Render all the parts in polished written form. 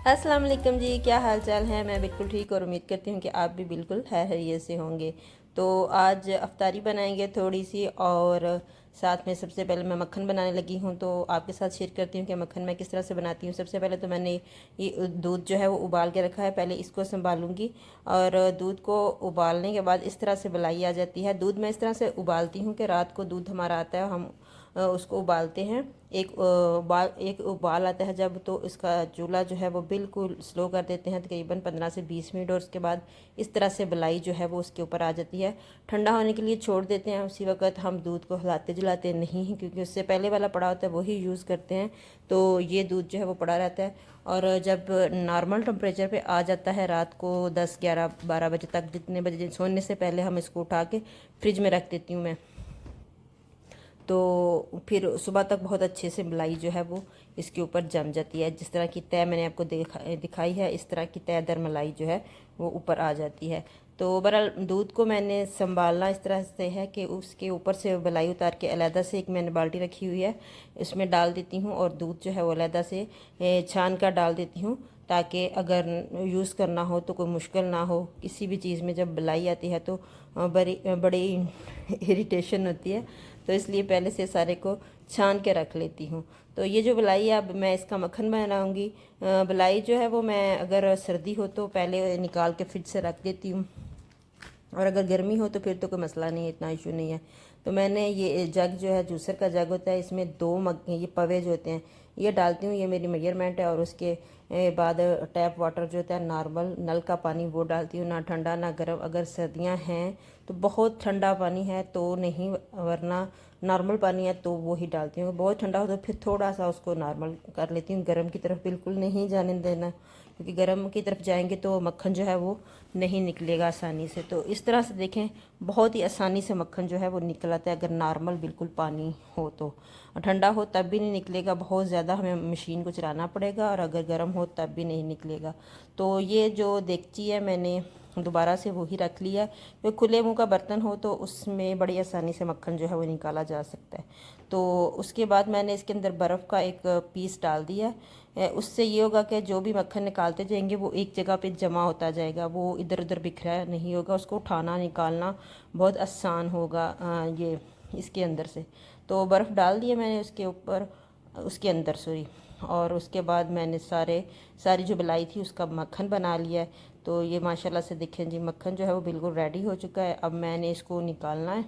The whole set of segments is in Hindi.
अस्सलाम वालेकुम जी, क्या हाल चाल है। मैं बिल्कुल ठीक और उम्मीद करती हूँ कि आप भी बिल्कुल खैरियत से होंगे। तो आज अफ्तारी बनाएंगे थोड़ी सी, और साथ में सबसे पहले मैं मक्खन बनाने लगी हूँ। तो आपके साथ शेयर करती हूँ कि मक्खन मैं किस तरह से बनाती हूँ। सबसे पहले तो मैंने ये दूध जो है वो उबाल के रखा है, पहले इसको संभालूंगी। और दूध को उबालने के बाद इस तरह से मलाई आ जाती है। दूध मैं इस तरह से उबालती हूँ कि रात को दूध हमारा आता है, हम उसको उबालते हैं। एक उबाल आता है जब, तो इसका चूल्हा जो है वो बिल्कुल स्लो कर देते हैं, तकरीबन 15 से 20 मिनट। और उसके बाद इस तरह से मलाई जो है वो उसके ऊपर आ जाती है। ठंडा होने के लिए छोड़ देते हैं। उसी वक्त हम दूध को हिलाते जलाते नहीं हैं, क्योंकि उससे पहले वाला पड़ा होता है वही यूज़ करते हैं। तो ये दूध जो है वो पड़ा रहता है। और जब नॉर्मल टेम्परेचर पे आ जाता है रात को 10 11 12 बजे तक, जितने बजे सोने से पहले हम इसको उठा के फ्रिज में रख देती हूँ मैं। तो फिर सुबह तक बहुत अच्छे से मलाई जो है वो इसके ऊपर जम जाती है। जिस तरह की तय मैंने आपको दिखाई है, इस तरह की तय दर मलाई जो है वो ऊपर आ जाती है। तो बहरहाल दूध को मैंने संभालना इस तरह से है कि उसके ऊपर से मलाई उतार के अलहदा से एक मैंने बाल्टी रखी हुई है, इसमें डाल देती हूँ। और दूध जो है वो अलहदा से छान कर डाल देती हूँ, ताकि अगर यूज़ करना हो तो कोई मुश्किल ना हो। किसी भी चीज़ में जब मलाई आती है तो बड़ी इरिटेशन होती है। तो इसलिए पहले से सारे को छान के रख लेती हूँ। तो ये जो मलाई है, अब मैं इसका मक्खन बनाऊँगी। मलाई जो है वो मैं, अगर सर्दी हो तो पहले निकाल के फ्रिज से रख देती हूँ, और अगर गर्मी हो तो फिर तो कोई मसला नहीं है, इतना इशू नहीं है। तो मैंने ये जग जो है, जूसर का जग होता है, इसमें 2 मग ये पवे जो होते हैं ये डालती हूँ। ये मेरी मेजरमेंट है। और उसके बाद टैप वाटर जो होता है, नॉर्मल नल का पानी, वो डालती हूँ। ना ठंडा ना गर्म। अगर सर्दियाँ हैं तो बहुत ठंडा पानी है तो नहीं, वरना नॉर्मल पानी है तो वो ही डालती हूँ। बहुत ठंडा हो तो फिर थोड़ा सा उसको नॉर्मल कर लेती हूँ। गर्म की तरफ बिल्कुल नहीं जाने देना, क्योंकि गर्म की तरफ जाएंगे तो मक्खन जो है वो नहीं निकलेगा आसानी से। तो इस तरह से देखें, बहुत ही आसानी से मक्खन जो है वो निकल आता है, अगर नॉर्मल बिल्कुल पानी हो तो। ठंडा हो तब भी नहीं निकलेगा, बहुत ज़्यादा हमें मशीन को चलाना पड़ेगा। और अगर गर्म हो तब भी नहीं निकलेगा। तो ये जो देगची है मैंने दोबारा से वही रख लिया है। तो खुले मुंह का बर्तन हो तो उसमें बड़ी आसानी से मक्खन जो है वो निकाला जा सकता है। तो उसके बाद मैंने इसके अंदर बर्फ़ का एक पीस डाल दिया है। उससे ये होगा कि जो भी मक्खन निकालते जाएंगे वो एक जगह पे जमा होता जाएगा, वो इधर उधर बिखरा नहीं होगा। उसको उठाना निकालना बहुत आसान होगा ये इसके अंदर से। तो बर्फ़ डाल दिया मैंने उसके ऊपर, उसके अंदर सॉरी। और उसके बाद मैंने सारी जो मलाई थी उसका मक्खन बना लिया है। तो ये माशाल्लाह से देखें जी, मक्खन जो है वो बिल्कुल रेडी हो चुका है। अब मैंने इसको निकालना है।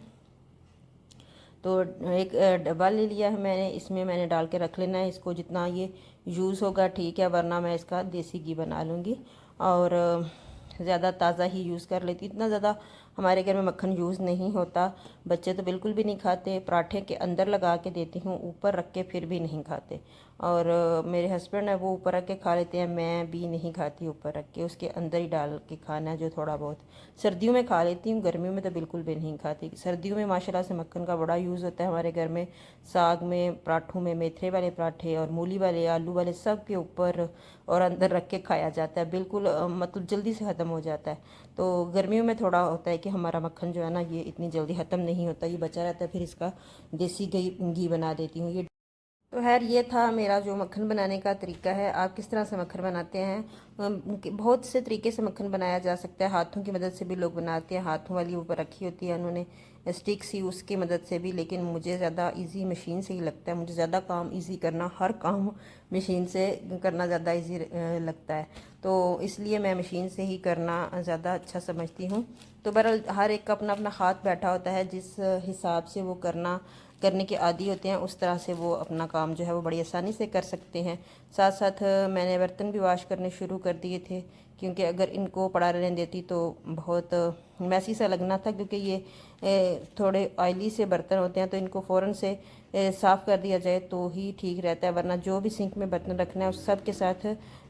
तो एक डब्बा ले लिया है मैंने, इसमें मैंने डाल के रख लेना है इसको। जितना ये यूज़ होगा ठीक है, वरना मैं इसका देसी घी बना लूँगी। और ज़्यादा ताज़ा ही यूज़ कर लेती। इतना ज़्यादा हमारे घर में मक्खन यूज़ नहीं होता। बच्चे तो बिल्कुल भी नहीं खाते। पराठे के अंदर लगा के देती हूँ, ऊपर रख के फिर भी नहीं खाते। और मेरे हस्बैंड है वो ऊपर रख के खा लेते हैं, मैं भी नहीं खाती ऊपर रख के। उसके अंदर ही डाल के खाना है जो थोड़ा बहुत। सर्दियों में खा लेती हूँ, गर्मियों में तो बिल्कुल भी नहीं खाती। सर्दियों में माशाल्लाह से मक्खन का बड़ा यूज़ होता है हमारे घर में। साग में, पराठों में, मेथरे वाले पराठे और मूली वाले, आलू वाले, सब के ऊपर और अंदर रख के खाया जाता है। बिल्कुल मतलब जल्दी से ख़त्म हो जाता है। तो गर्मियों में थोड़ा होता है कि हमारा मक्खन जो है ना, ये इतनी जल्दी ख़त्म नहीं होता, ये बचा रहता है। फिर इसका देसी घी बना देती हूँ। ये तो खैर ये था मेरा जो मक्खन बनाने का तरीका है। आप किस तरह से मक्खन बनाते हैं? बहुत से तरीके से मक्खन बनाया जा सकता है। हाथों की मदद से भी लोग बनाते हैं, हाथों वाली ऊपर रखी होती है उन्होंने स्टिक सी, उसकी मदद से भी। लेकिन मुझे ज़्यादा इजी मशीन से ही लगता है। मुझे ज़्यादा काम इजी करना, हर काम मशीन से करना ज़्यादा इजी लगता है। तो इसलिए मैं मशीन से ही करना ज़्यादा अच्छा समझती हूँ। तो बहरहाल हर एक का अपना अपना हाथ बैठा होता है, जिस हिसाब से वो करने के आदी होते हैं उस तरह से वो अपना काम जो है वो बड़ी आसानी से कर सकते हैं। साथ साथ मैंने बर्तन भी वॉश करने शुरू कर दिए थे, क्योंकि अगर इनको पड़ा रहने देती तो बहुत मैसी सा लगना था। क्योंकि ये थोड़े ऑयली से बर्तन होते हैं, तो इनको फ़ौरन से साफ़ कर दिया जाए तो ही ठीक रहता है। वरना जो भी सिंक में बर्तन रखना है उस सब के साथ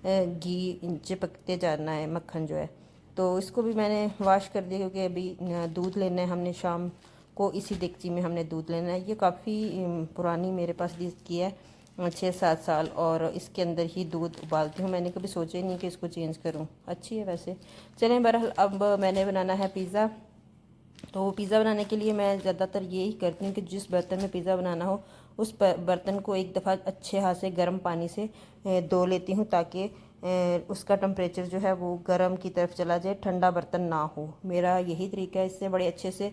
घी चिपकते जाना है, मक्खन जो है। तो इसको भी मैंने वॉश कर दिया, क्योंकि अभी दूध लेना है हमने शाम को। इसी देगची में हमने दूध लेना है। ये काफ़ी पुरानी मेरे पास की है, 6-7 साल। और इसके अंदर ही दूध उबालती हूँ। मैंने कभी सोचा ही नहीं कि इसको चेंज करूँ। अच्छी है वैसे। चलें, बहरहाल अब मैंने बनाना है पिज़्ज़ा। तो पिज़्ज़ा बनाने के लिए मैं ज़्यादातर यही करती हूँ कि जिस बर्तन में पिज़्ज़ा बनाना हो उस बर्तन को एक दफ़ा अच्छे हाथ से गर्म पानी से धो लेती हूँ, ताकि उसका टेम्परेचर जो है वो गर्म की तरफ चला जाए, ठंडा बर्तन ना हो। मेरा यही तरीका है, इससे बड़े अच्छे से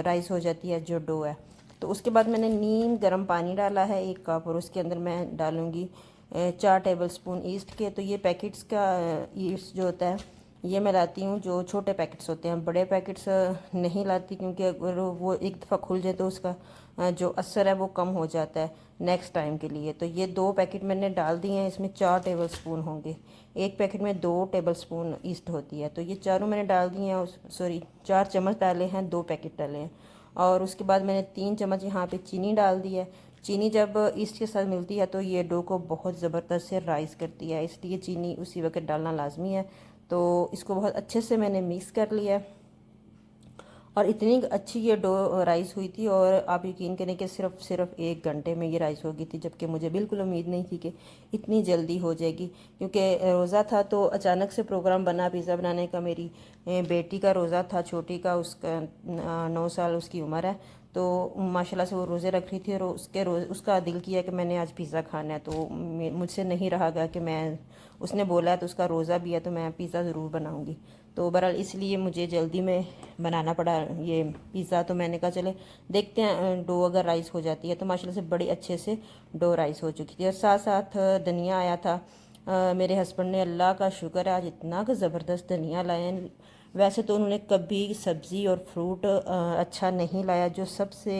राइस हो जाती है जो डो है। तो उसके बाद मैंने नीम गर्म पानी डाला है 1 कप, और उसके अंदर मैं डालूँगी 4 टेबलस्पून ईस्ट के। तो ये पैकेट्स का ईस्ट जो होता है ये मैं लाती हूँ, जो छोटे पैकेट्स होते हैं, बड़े पैकेट्स नहीं लाती, क्योंकि अगर वो एक दफ़ा खुल जाए तो उसका जो असर है वो कम हो जाता है नेक्स्ट टाइम के लिए। तो ये 2 पैकेट मैंने डाल दिए हैं, इसमें 4 टेबलस्पून होंगे। एक पैकेट में 2 टेबलस्पून ईस्ट होती है, तो ये चारों मैंने डाल दिए हैं। सॉरी, 4 चम्मच डाले हैं, 2 पैकेट डाले हैं। और उसके बाद मैंने 3 चम्मच यहाँ पे चीनी डाल दी है। चीनी जब ईस्ट के साथ मिलती है तो ये डो को बहुत ज़बरदस्त से राइस करती है, इसलिए चीनी उसी वक्त डालना लाजमी है। तो इसको बहुत अच्छे से मैंने मिक्स कर लिया है, और इतनी अच्छी ये डो राइस हुई थी। और आप यकीन करें कि सिर्फ 1 घंटे में ये राइस हो गई थी, जबकि मुझे बिल्कुल उम्मीद नहीं थी कि इतनी जल्दी हो जाएगी, क्योंकि रोज़ा था तो अचानक से प्रोग्राम बना पिज़्ज़ा बनाने का। मेरी बेटी का रोज़ा था, छोटी का, उसका 9 साल उसकी उम्र है। तो माशाल्लाह से वो रोज़े रख रही थी, और उसका दिल किया कि मैंने आज पिज़्ज़ा खाना है। तो मुझसे नहीं रहा गया कि मैं, उसने बोला है तो उसका रोज़ा भी है तो मैं पिज़्ज़ा ज़रूर बनाऊँगी। तो बहरहाल इसलिए मुझे जल्दी में बनाना पड़ा ये पिज़्ज़ा। तो मैंने कहा चले देखते हैं डो अगर राइस हो जाती है। तो माशाल्लाह से बड़ी अच्छे से डो राइस हो चुकी थी, और साथ साथ धनिया आया था। मेरे हस्बैंड ने, अल्लाह का शुक्र है, आज इतना का ज़बरदस्त धनिया लाए हैं। वैसे तो उन्होंने कभी सब्ज़ी और फ्रूट अच्छा नहीं लाया। जो सबसे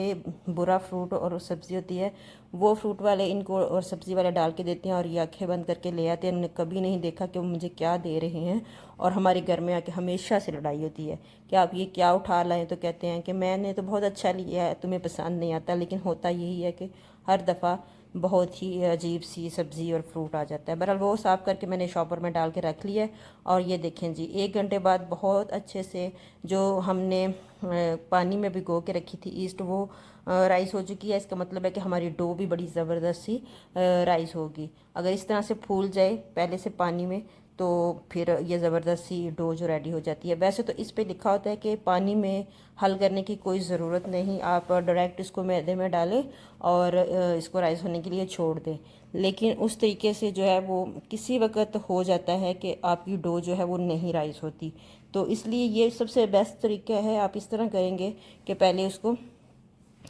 बुरा फ्रूट और सब्ज़ी होती है वो फ्रूट वाले इनको और सब्ज़ी वाले डाल के देते हैं, और ये आंखें बंद करके ले आते हैं। उन्होंने कभी नहीं देखा कि वो मुझे क्या दे रहे हैं। और हमारे घर में आके हमेशा से लड़ाई होती है कि आप ये क्या उठा लाएं। तो कहते हैं कि मैंने तो बहुत अच्छा लिया है, तुम्हें पसंद नहीं आता। लेकिन होता यही है कि हर दफ़ा बहुत ही अजीब सी सब्ज़ी और फ्रूट आ जाता है। बहरहाल वो साफ़ करके मैंने शॉपर में डाल के रख लिया है। और ये देखें जी, 1 घंटे बाद बहुत अच्छे से जो हमने पानी में भिगो के रखी थी ईस्ट, वो राइस हो चुकी है। इसका मतलब है कि हमारी डो भी बड़ी ज़बरदस्त सी राइस होगी। अगर इस तरह से फूल जाए पहले से पानी में, तो फिर ये ज़बरदस्त सी डो जो रेडी हो जाती है। वैसे तो इस पे लिखा होता है कि पानी में हल करने की कोई ज़रूरत नहीं, आप डायरेक्ट इसको मैदे में डालें और इसको राइस होने के लिए छोड़ दें। लेकिन उस तरीके से जो है वो किसी वक्त हो जाता है कि आपकी डो जो है वो नहीं राइस होती। तो इसलिए ये सबसे बेस्ट तरीका है, आप इस तरह करेंगे कि पहले उसको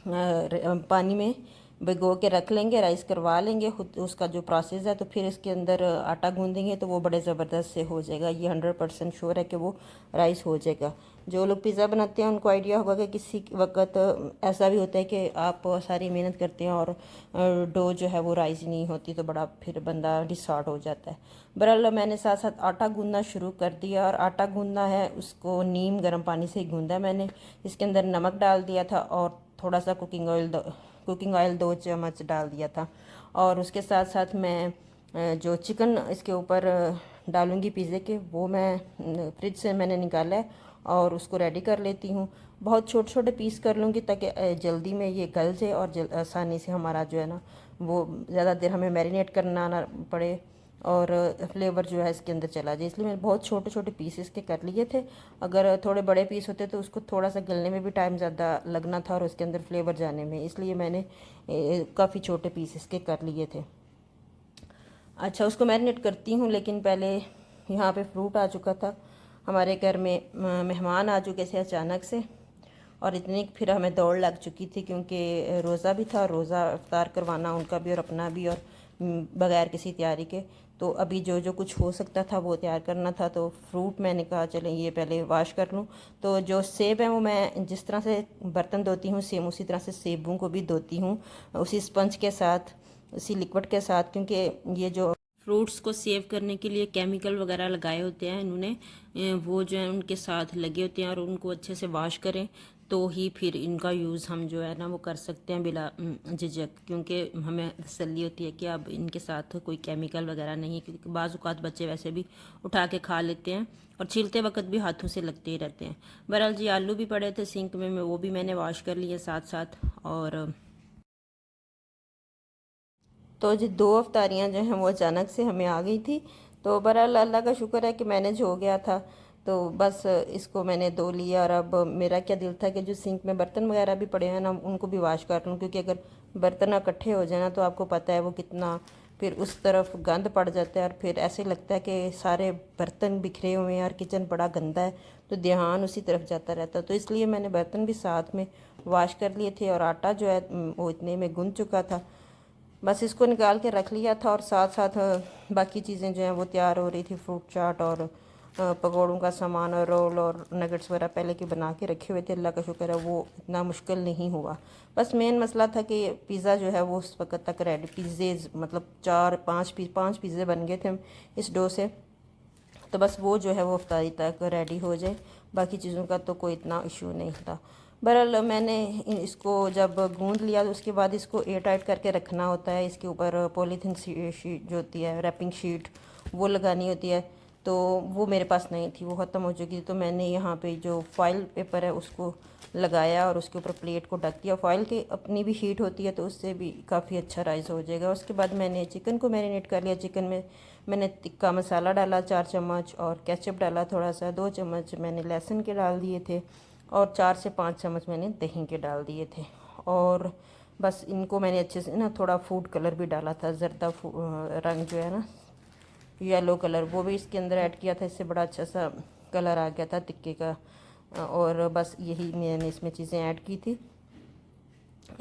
पानी में भिगो के रख लेंगे, राइस करवा लेंगे खुद, उसका जो प्रोसेस है। तो फिर इसके अंदर आटा गूंदेंगे तो वो बड़े ज़बरदस्त से हो जाएगा। ये 100% श्योर है कि वो राइस हो जाएगा। जो लोग पिज़्ज़ा बनाते हैं उनको आइडिया होगा कि किसी वक्त ऐसा भी होता है कि आप सारी मेहनत करते हैं और डो जो है वो राइस नहीं होती, तो बड़ा फिर बंदा डिसऑर्ड हो जाता है। बहरहाल मैंने साथ साथ आटा गूंदना शुरू कर दिया, और आटा गूंदना है उसको नीम गर्म पानी से गूंदा मैंने। इसके अंदर नमक डाल दिया था, और थोड़ा सा कुकिंग ऑयल 2 चम्मच डाल दिया था। और उसके साथ साथ मैं जो चिकन इसके ऊपर डालूँगी पिज़्ज़े के, वो मैं फ्रिज से मैंने निकाला है और उसको रेडी कर लेती हूँ। बहुत छोटे छोटे पीस कर लूँगी ताकि जल्दी में ये गल जाए, और आसानी से हमारा जो है ना वो ज़्यादा देर हमें मैरिनेट करना ना पड़े, और फ्लेवर जो है इसके अंदर चला जाए। इसलिए मैंने बहुत छोटे छोटे पीसेस के कर लिए थे। अगर थोड़े बड़े पीस होते तो उसको थोड़ा सा गलने में भी टाइम ज़्यादा लगना था और उसके अंदर फ्लेवर जाने में, इसलिए मैंने काफ़ी छोटे पीसेस के कर लिए थे। अच्छा, उसको मैरिनेट करती हूँ, लेकिन पहले यहाँ पे फ्रूट आ चुका था। हमारे घर में मेहमान आ चुके थे अचानक से, और इतनी फिर हमें दौड़ लग चुकी थी, क्योंकि रोज़ा भी था, रोज़ा इफ्तार करवाना उनका भी और अपना भी, और बग़ैर किसी तैयारी के। तो अभी जो जो कुछ हो सकता था वो तैयार करना था। तो फ्रूट मैंने कहा चलें ये पहले वॉश कर लूँ। तो जो सेब है वो मैं जिस तरह से बर्तन धोती हूँ सेम उसी तरह से सेबों को भी धोती हूँ, उसी स्पंज के साथ, उसी लिक्विड के साथ, क्योंकि ये जो फ्रूट्स को सेव करने के लिए केमिकल वगैरह लगाए होते हैं इन्होंने, वो जो है उनके साथ लगे होते हैं, और उनको अच्छे से वॉश करें तो ही फिर इनका यूज़ हम जो है ना वो कर सकते हैं बिला झिझक, क्योंकि हमें तसल्ली होती है कि अब इनके साथ कोई केमिकल वगैरह नहीं, क्योंकि बाज़ औक़ात बच्चे वैसे भी उठा के खा लेते हैं और छीलते वक्त भी हाथों से लगते ही रहते हैं। बहरहाल जी, आलू भी पड़े थे सिंक में, वो भी मैंने वॉश कर लिए साथ साथ। और तो जी 2 अफ्तारियाँ जो हैं वो अचानक से हमें आ गई थी। तो बहरहाल अल्लाह का शुक्र है कि मैनेज हो गया था। तो बस इसको मैंने धो लिया, और अब मेरा क्या दिल था कि जो सिंक में बर्तन वगैरह भी पड़े हैं ना उनको भी वॉश कर लूँ, क्योंकि अगर बर्तन इकट्ठे हो जाए ना तो आपको पता है वो कितना फिर उस तरफ गंद पड़ जाता है और फिर ऐसे लगता है कि सारे बर्तन बिखरे हुए हैं और किचन बड़ा गंदा है, तो ध्यान उसी तरफ जाता रहता है। तो इसलिए मैंने बर्तन भी साथ में वॉश कर लिए थे और आटा जो है वो इतने में गूंथ चुका था। बस इसको निकाल के रख लिया था और साथ साथ बाकी चीज़ें जो हैं वो तैयार हो रही थी। फ्रूट चाट और पकौड़ों का सामान और रोल और नगेट्स वगैरह पहले के बना के रखे हुए थे। अल्लाह का शुक्र है वो इतना मुश्किल नहीं हुआ। बस मेन मसला था कि पिज़्ज़ा जो है वो उस वक्त तक रेडी, पिज़्ज़े मतलब 4-5 पिज़्ज़े बन गए थे इस डो से। तो बस वो जो है वो इफ्तारी तक रेडी हो जाए, बाकी चीज़ों का तो कोई इतना इशू नहीं था। बहरहाल मैंने इसको जब गूंद लिया तो उसके बाद इसको एयर टाइट करके रखना होता है। इसके ऊपर पॉलीथीन शीट जो होती है, रैपिंग शीट, वो लगानी होती है। तो वो मेरे पास नहीं थी, वो ख़त्म हो चुकी थी। तो मैंने यहाँ पे जो फॉइल पेपर है उसको लगाया और उसके ऊपर प्लेट को ढक दिया। फॉइल की अपनी भी हीट होती है तो उससे भी काफ़ी अच्छा राइस हो जाएगा। उसके बाद मैंने चिकन को मैरिनेट कर लिया। चिकन में मैंने तिक्का मसाला डाला 4 चम्मच और केचप डाला थोड़ा सा, 2 चम्मच मैंने लहसुन के डाल दिए थे और 4 से 5 चम्मच मैंने दही के डाल दिए थे। और बस इनको मैंने अच्छे से ना थोड़ा फूड कलर भी डाला था, जर्दा रंग जो है ना, येलो कलर, वो भी इसके अंदर ऐड किया था। इससे बड़ा अच्छा सा कलर आ गया था टिक्के का। और बस यही मैंने इसमें चीज़ें ऐड की थी।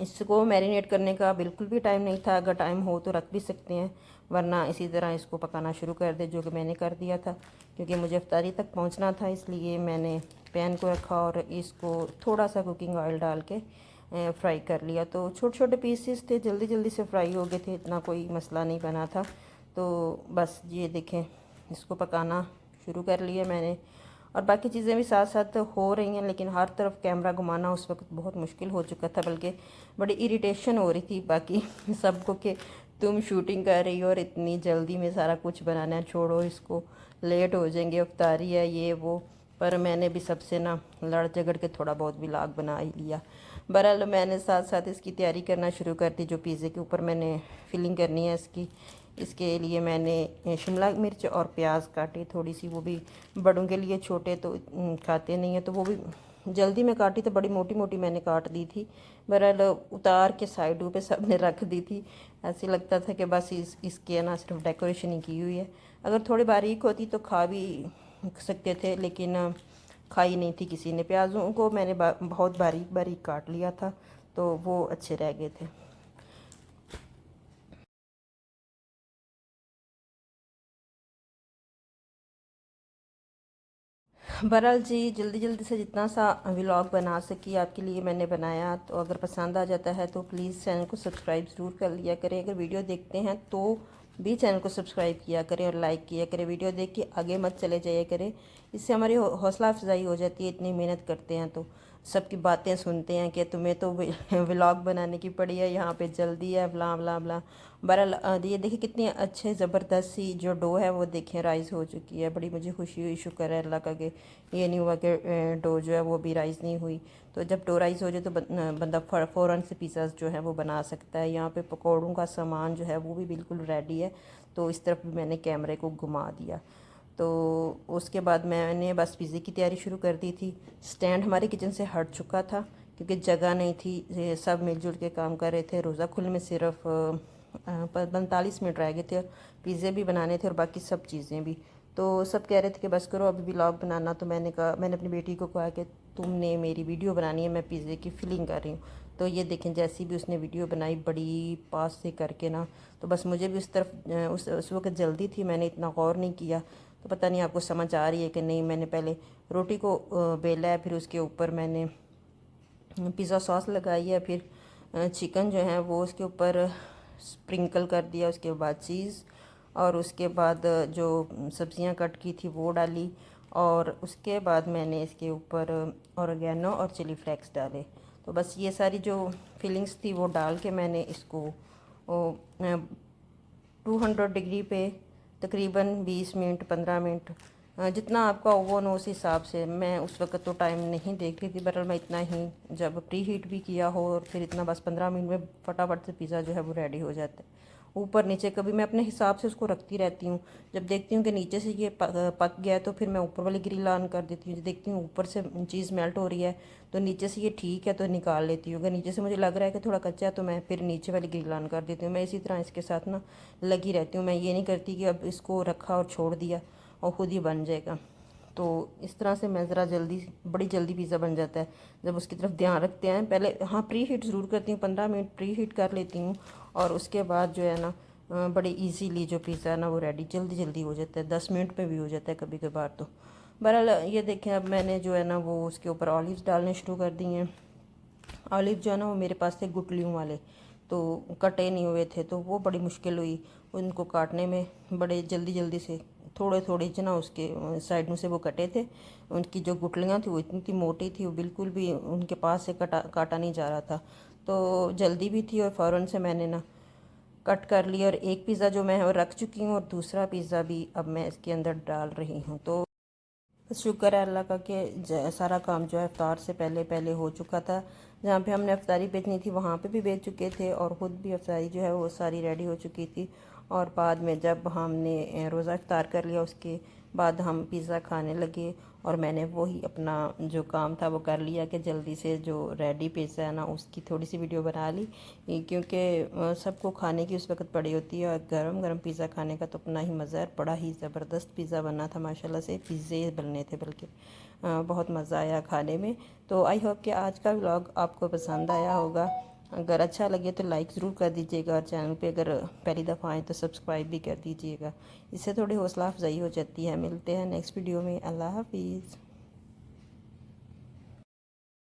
इसको मैरिनेट करने का बिल्कुल भी टाइम नहीं था, अगर टाइम हो तो रख भी सकते हैं, वरना इसी तरह इसको पकाना शुरू कर दे, जो कि मैंने कर दिया था। क्योंकि मुझे इफ्तारी तक पहुंचना था इसलिए मैंने पैन को रखा और इसको थोड़ा सा कुकिंग ऑयल डाल के फ्राई कर लिया। तो छोटे छोटे पीसेस थे, जल्दी जल्दी से फ्राई हो गए थे, इतना कोई मसला नहीं बना था। तो बस ये देखें, इसको पकाना शुरू कर लिया मैंने और बाकी चीज़ें भी साथ साथ हो रही हैं। लेकिन हर तरफ कैमरा घुमाना उस वक्त बहुत मुश्किल हो चुका था, बल्कि बड़ी इरिटेशन हो रही थी बाकी सबको कि तुम शूटिंग कर रही हो और इतनी जल्दी में सारा कुछ बनाना है, छोड़ो इसको, लेट हो जाएंगे, इफ्तारी है ये वो। पर मैंने भी सबसे ना लड़ झगड़ के थोड़ा बहुत व्लॉग बना ही लिया। बहरहाल मैंने साथ साथ इसकी तैयारी करना शुरू कर दी। जो पिज़्ज़े के ऊपर मैंने फिलिंग करनी है इसकी, इसके लिए मैंने शिमला मिर्च और प्याज काटी थोड़ी सी, वो भी बड़ों के लिए, छोटे तो खाते नहीं है, तो वो भी जल्दी में काटी, तो बड़ी मोटी मोटी मैंने काट दी थी। बहरहाल उतार के साइडों पे सब ने रख दी थी। ऐसे लगता था कि बस इसके ना सिर्फ डेकोरेशन ही की हुई है। अगर थोड़ी बारीक होती तो खा भी सकते थे, लेकिन खाई नहीं थी किसी ने। प्याज़ों को मैंने बहुत बारीक बारीक काट लिया था तो वो अच्छे रह गए थे। बहरहाल जी, जल्दी जल्दी से जितना सा व्लॉग बना सकी आपके लिए मैंने बनाया। तो अगर पसंद आ जाता है तो प्लीज़ चैनल को सब्सक्राइब ज़रूर कर लिया करें। अगर वीडियो देखते हैं तो भी चैनल को सब्सक्राइब किया करें और लाइक किया करें। वीडियो देख के आगे मत चले जाया करें, इससे हमारी हौसला अफजाई हो जाती है। इतनी मेहनत करते हैं तो सबकी बातें सुनते हैं कि तुम्हें तो व्लॉग बनाने की पड़ी है, यहाँ पे जल्दी है, ब्ला ब्ला ब्ला। बहरहाल ये देखिए कितनी अच्छे ज़बरदस्त सी जो डो है वो देखें राइस हो चुकी है। बड़ी मुझे खुशी हुई, शुक्र है अल्लाह का कि ये नहीं हुआ कि डो जो है वो भी राइस नहीं हुई। तो जब डो राइस हो जाए तो बंदा फ़ौरन से पिज़्ज़ा जो है वो बना सकता है। यहाँ पे पकौड़ों का सामान जो है वो भी बिल्कुल रेडी है। तो इस तरफ भी मैंने कैमरे को घुमा दिया। तो उसके बाद मैंने बस पिज़्ज़े की तैयारी शुरू कर दी थी। स्टैंड हमारे किचन से हट चुका था क्योंकि जगह नहीं थी, सब मिलजुल के काम कर रहे थे। रोज़ा खुलने में सिर्फ 45 मिनट रह गए थे और पिज़्ज़े भी बनाने थे और बाकी सब चीज़ें भी। तो सब कह रहे थे कि बस करो अभी व्लॉग बनाना। तो मैंने कहा, मैंने अपनी बेटी को कहा कि तुमने मेरी वीडियो बनानी है, मैं पिज़्ज़े की फिलिंग कर रही हूँ। तो ये देखें, जैसी भी उसने वीडियो बनाई बड़ी पास से करके ना, तो बस मुझे भी उस तरफ उस वक्त जल्दी थी, मैंने इतना गौर नहीं किया। तो पता नहीं आपको समझ आ रही है कि नहीं। मैंने पहले रोटी को बेला है, फिर उसके ऊपर मैंने पिज़्ज़ा सॉस लगाई है, फिर चिकन जो है वो उसके ऊपर स्प्रिंकल कर दिया, उसके बाद चीज़, और उसके बाद जो सब्जियां कट की थी वो डाली, और उसके बाद मैंने इसके ऊपर ऑरिगेनो और चिली फ्लेक्स डाले। तो बस ये सारी जो फिलिंग्स थी वो डाल के मैंने इसको 200 डिग्री पे तकरीबन 20 मिनट 15 मिनट, जितना आपका ओवन हो उस हिसाब से। मैं उस वक्त तो टाइम नहीं देख रही थी, बहरहाल मैं इतना ही जब प्री हीट भी किया हो और फिर इतना बस 15 मिनट में फटाफट से पिज़्ज़ा जो है वो रेडी हो जाता है। ऊपर नीचे कभी मैं अपने हिसाब से उसको रखती रहती हूँ। जब देखती हूँ कि नीचे से ये पक गया है तो फिर मैं ऊपर वाली ग्रिल ऑन कर देती हूँ। जब देखती हूँ ऊपर से चीज़ मेल्ट हो रही है तो नीचे से ये ठीक है तो निकाल लेती हूँ। अगर नीचे से मुझे लग रहा है कि थोड़ा कच्चा है तो मैं फिर नीचे वाली ग्रिल ऑन कर देती हूँ। मैं इसी तरह इसके साथ ना लगी रहती हूँ। मैं ये नहीं करती कि अब इसको रखा और छोड़ दिया और ख़ुद ही बन जाएगा। तो इस तरह से मैं ज़रा बड़ी जल्दी पिज़्ज़ा बन जाता है जब उसकी तरफ ध्यान रखते हैं। पहले हाँ प्री हीट ज़रूर करती हूँ, 15 मिनट प्री हीट कर लेती हूँ और उसके बाद जो है ना बड़ी इजीली जो पिज़्ज़ा है ना वो रेडी जल्दी जल्दी हो जाता है, 10 मिनट में भी हो जाता है कभी कभार। तो बहरहाल ये देखें, अब मैंने जो है ना वो उसके ऊपर ऑलिव्स डालने शुरू कर दी हैं। ऑलिव जो है ना वो मेरे पास थे गुठलियों वाले, तो कटे नहीं हुए थे, तो वो बड़ी मुश्किल हुई उनको काटने में। बड़े जल्दी जल्दी से थोड़े थोड़े जो ना उसके साइडों से वो कटे थे। उनकी जो गुठलियाँ थी वो इतनी मोटी थी, वो बिल्कुल भी उनके पास से काटा नहीं जा रहा था। तो जल्दी भी थी और फ़ौरन से मैंने ना कट कर लिया। और एक पिज़्ज़ा जो मैं वो रख चुकी हूँ और दूसरा पिज़्ज़ा भी अब मैं इसके अंदर डाल रही हूँ। तो बस शुक्र है अल्लाह का कि सारा काम जो है इफ्तार से पहले पहले हो चुका था। जहाँ पे हमने अफ्तारी बेचनी थी वहाँ पे भी बेच चुके थे और ख़ुद भी अफ्तारी जो है वो सारी रेडी हो चुकी थी। और बाद में जब हमने रोज़ा इफ्तार कर लिया उसके बाद हम पिज़्ज़ा खाने लगे और मैंने वही अपना जो काम था वो कर लिया कि जल्दी से जो रेडी पिज़्ज़ा है ना उसकी थोड़ी सी वीडियो बना ली, क्योंकि सबको खाने की उस वक्त पड़ी होती है। और गरम गरम पिज़्ज़ा खाने का तो अपना ही मज़ा है। बड़ा ही ज़बरदस्त पिज़्ज़ा बना था माशाल्लाह से, पिज़्ज़े बनने थे बल्कि। बहुत मज़ा आया खाने में। तो आई होप कि आज का व्लॉग आपको पसंद आया होगा। अगर अच्छा लगे तो लाइक ज़रूर कर दीजिएगा और चैनल पे अगर पहली दफ़ा आए तो सब्सक्राइब भी कर दीजिएगा। इससे थोड़ी हौसला अफजाई हो जाती है। मिलते हैं नेक्स्ट वीडियो में। अल्लाह हाफिज़।